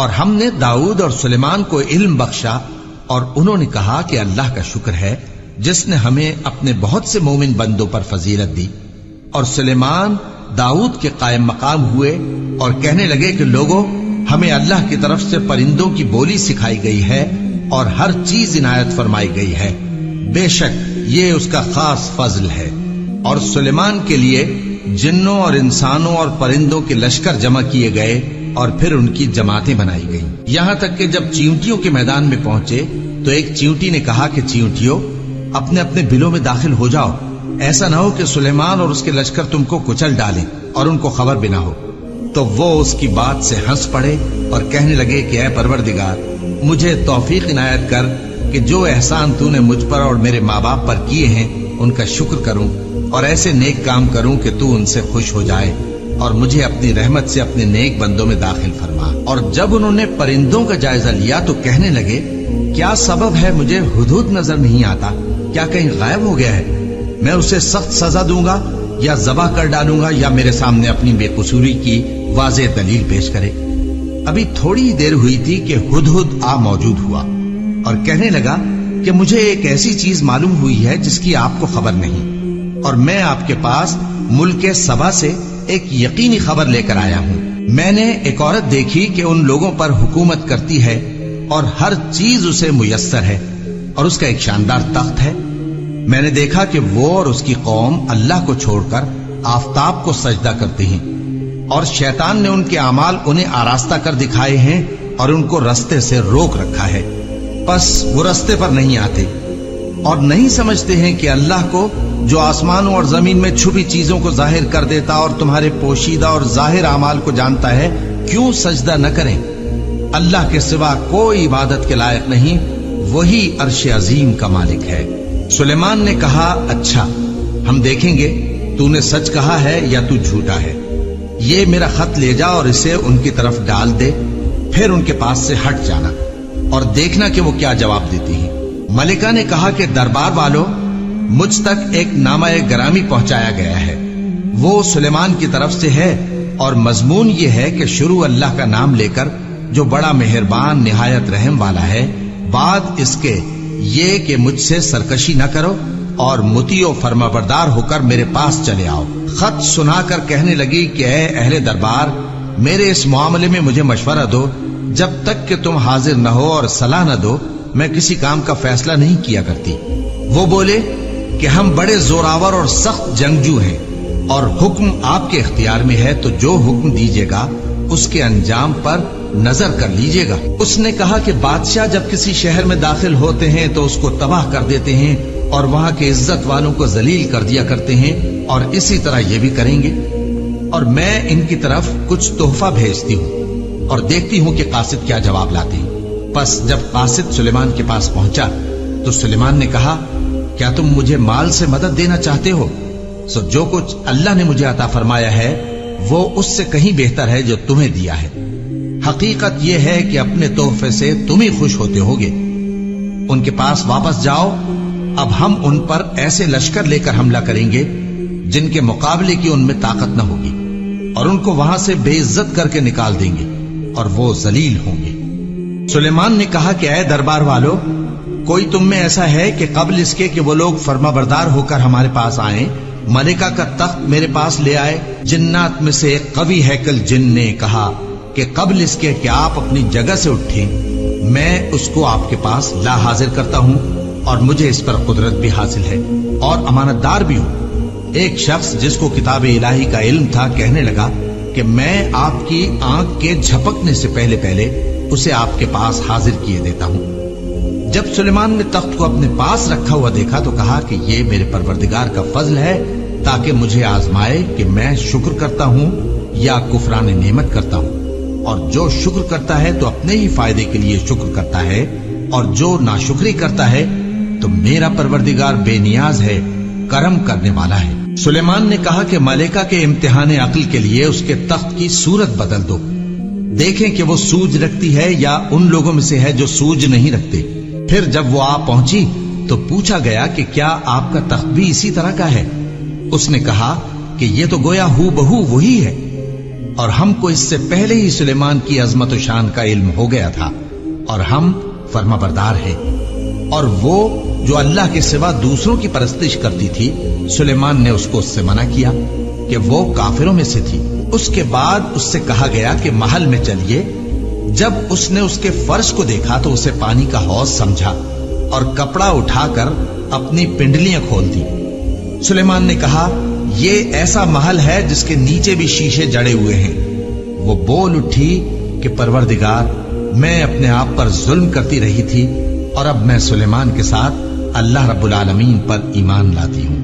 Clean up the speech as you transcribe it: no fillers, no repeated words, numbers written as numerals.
اور ہم نے داؤد اور سلیمان کو علم بخشا، اور انہوں نے کہا کہ اللہ کا شکر ہے جس نے ہمیں اپنے بہت سے مومن بندوں پر فضیلت دی۔ اور سلیمان داؤد کے قائم مقام ہوئے اور کہنے لگے کہ لوگوں، ہمیں اللہ کی طرف سے پرندوں کی بولی سکھائی گئی ہے اور ہر چیز عنایت فرمائی گئی ہے، بے شک یہ اس کا خاص فضل ہے۔ اور سلیمان کے لیے جنوں اور انسانوں اور پرندوں کے لشکر جمع کیے گئے اور پھر ان کی جماعتیں بنائی گئیں، یہاں تک کہ جب چیونٹیوں کے میدان میں پہنچے تو ایک چیونٹی نے کہا کہ چیونٹیوں، اپنے اپنے بلوں میں داخل ہو جاؤ، ایسا نہ ہو کہ سلیمان اور اس کے لشکر تم کو کچل ڈالیں اور ان کو خبر بھی نہ ہو۔ تو وہ اس کی بات سے ہنس پڑے اور کہنے لگے کہ اے پروردگار، مجھے توفیق عنایت کر کہ جو احسان تو نے مجھ پر اور میرے ماں باپ پر کیے ہیں ان کا شکر کروں اور ایسے نیک کام کروں کہ تو ان سے خوش ہو جائے، اور مجھے اپنی رحمت سے اپنے نیک بندوں میں داخل فرما۔ اور جب انہوں نے پرندوں کا جائزہ لیا تو کہنے لگے، کیا سبب ہے مجھے ہدہد نظر نہیں آتا؟ کیا کہیں غائب ہو گیا ہے؟ میں اسے سخت سزا دوں گا یا ذبح کر ڈالوں گا یا میرے سامنے اپنی بے قصوری کی واضح دلیل پیش کرے۔ ابھی تھوڑی دیر ہوئی تھی کہ ہدہد آ موجود ہوا اور کہنے لگا کہ مجھے ایک ایسی چیز معلوم ہوئی ہے جس کی آپ کو خبر نہیں، اور میں آپ کے پاس ملک سبا سے ایک یقینی خبر لے کر آیا ہوں۔ میں نے ایک عورت دیکھی کہ ان لوگوں پر حکومت کرتی ہے اور ہر چیز اسے میسر ہے، اور اس کا ایک شاندار تخت ہے۔ میں نے دیکھا کہ وہ اور اس کی قوم اللہ کو چھوڑ کر آفتاب کو سجدہ کرتے ہیں، اور شیطان نے ان کے اعمال انہیں آراستہ کر دکھائے ہیں اور ان کو رستے سے روک رکھا ہے، پس وہ رستے پر نہیں آتے اور نہیں سمجھتے ہیں کہ اللہ کو جو آسمانوں اور زمین میں چھپی چیزوں کو ظاہر کر دیتا اور تمہارے پوشیدہ اور ظاہر اعمال کو جانتا ہے، کیوں سجدہ نہ کریں؟ اللہ کے سوا کوئی عبادت کے لائق نہیں، وہی عرش عظیم کا مالک ہے۔ سلیمان نے کہا، اچھا ہم دیکھیں گے تو نے سچ کہا ہے یا تو جھوٹا ہے۔ یہ میرا خط لے جا اور اسے ان کی طرف ڈال دے، پھر ان کے پاس سے ہٹ جانا اور دیکھنا کہ وہ کیا جواب دیتی ہیں۔ ملکہ نے کہا کہ دربار والوں، مجھ تک ایک نامہ گرامی پہنچایا گیا ہے، وہ سلیمان کی طرف سے ہے، اور مضمون یہ ہے کہ شروع اللہ کا نام لے کر جو بڑا مہربان نہایت رحم والا ہے، بعد اس کے یہ کہ مجھ سے سرکشی نہ کرو اور مطیع و فرما بردار ہو کر میرے پاس چلے آؤ۔ خط سنا کر کہنے لگی کہ اے اہل دربار، میرے اس معاملے میں مجھے مشورہ دو، جب تک کہ تم حاضر نہ ہو اور صلاح نہ دو میں کسی کام کا فیصلہ نہیں کیا کرتی۔ وہ بولے کہ ہم بڑے زوراور اور سخت جنگجو ہیں، اور حکم آپ کے اختیار میں ہے، تو جو حکم دیجیے گا اس کے انجام پر نظر کر لیجیے گا۔ اس نے کہا کہ بادشاہ جب کسی شہر میں داخل ہوتے ہیں تو اس کو تباہ کر دیتے ہیں اور وہاں کے عزت والوں کو ذلیل کر دیا کرتے ہیں، اور اسی طرح یہ بھی کریں گے۔ اور میں ان کی طرف کچھ تحفہ بھیجتی ہوں اور دیکھتی ہوں کہ قاصد کیا جواب لاتے ہیں۔ پس جب قاصد سلیمان کے پاس پہنچا تو سلیمان نے کہا، کیا تم مجھے مال سے مدد دینا چاہتے ہو؟ سو جو کچھ اللہ نے مجھے عطا فرمایا ہے وہ اس سے کہیں بہتر ہے جو تمہیں دیا ہے۔ حقیقت یہ ہے کہ اپنے تحفے سے تم ہی خوش ہوتے ہوگے۔ ان کے پاس واپس جاؤ، اب ہم ان پر ایسے لشکر لے کر حملہ کریں گے جن کے مقابلے کی ان میں طاقت نہ ہوگی، اور ان کو وہاں سے بے عزت کر کے نکال دیں گے اور وہ ذلیل ہوں گے۔ سلیمان نے کہا کہ اے دربار والو، کوئی تم میں ایسا ہے کہ قبل اس کے کہ وہ لوگ فرما بردار ہو کر ہمارے پاس آئیں، ملکہ کا تخت میرے پاس لے آئے؟ جنات میں سے ایک قوی ہیکل جن نے کہا کہ قبل اس کے کہ آپ اپنی جگہ سے اٹھیں میں اس کو آپ کے پاس لا حاضر کرتا ہوں، اور مجھے اس پر قدرت بھی حاصل ہے اور امانت دار بھی ہوں۔ ایک شخص جس کو کتاب الہی کا علم تھا کہنے لگا کہ میں آپ کی آنکھ کے جھپکنے سے پہلے پہلے اسے آپ کے پاس حاضر کیے دیتا ہوں۔ جب سلیمان نے تخت کو اپنے پاس رکھا ہوا دیکھا تو کہا کہ یہ میرے پروردگار کا فضل ہے تاکہ مجھے آزمائے کہ میں شکر کرتا ہوں یا کفران نعمت کرتا ہوں، اور جو شکر کرتا ہے تو اپنے ہی فائدے کے لیے شکر کرتا ہے، اور جو ناشکری کرتا ہے تو میرا پروردگار بے نیاز ہے، کرم کرنے والا ہے۔ سلیمان نے کہا کہ ملکہ کے امتحان عقل کے لیے اس کے تخت کی صورت بدل دو، دیکھیں کہ وہ سوج رکھتی ہے یا ان لوگوں میں سے ہے جو سوج نہیں رکھتے۔ پھر جب وہ آ پہنچی تو پوچھا گیا کہ کیا آپ کا تخت بھی اسی طرح کا ہے؟ اس نے کہا کہ یہ تو گویا ہو بہو وہی ہے۔ اور ہم کو اس سے پہلے ہی سلیمان کی عظمت و شان کا علم ہو گیا تھا، اور ہم فرمانبردار ہیں۔ اور وہ جو اللہ کے سوا دوسروں کی پرستش کرتی تھی، سلیمان نے اس کو اس سے منع کیا کہ وہ کافروں میں سے تھی۔ اس کے بعد اس سے کہا گیا کہ محل میں چلیے۔ جب اس نے اس کے فرش کو دیکھا تو اسے پانی کا حوض سمجھا اور کپڑا اٹھا کر اپنی پنڈلیاں کھول دی۔ سلیمان نے کہا، یہ ایسا محل ہے جس کے نیچے بھی شیشے جڑے ہوئے ہیں۔ وہ بول اٹھی کہ پروردگار، میں اپنے آپ پر ظلم کرتی رہی تھی، اور اب میں سلیمان کے ساتھ اللہ رب العالمین پر ایمان لاتی ہوں۔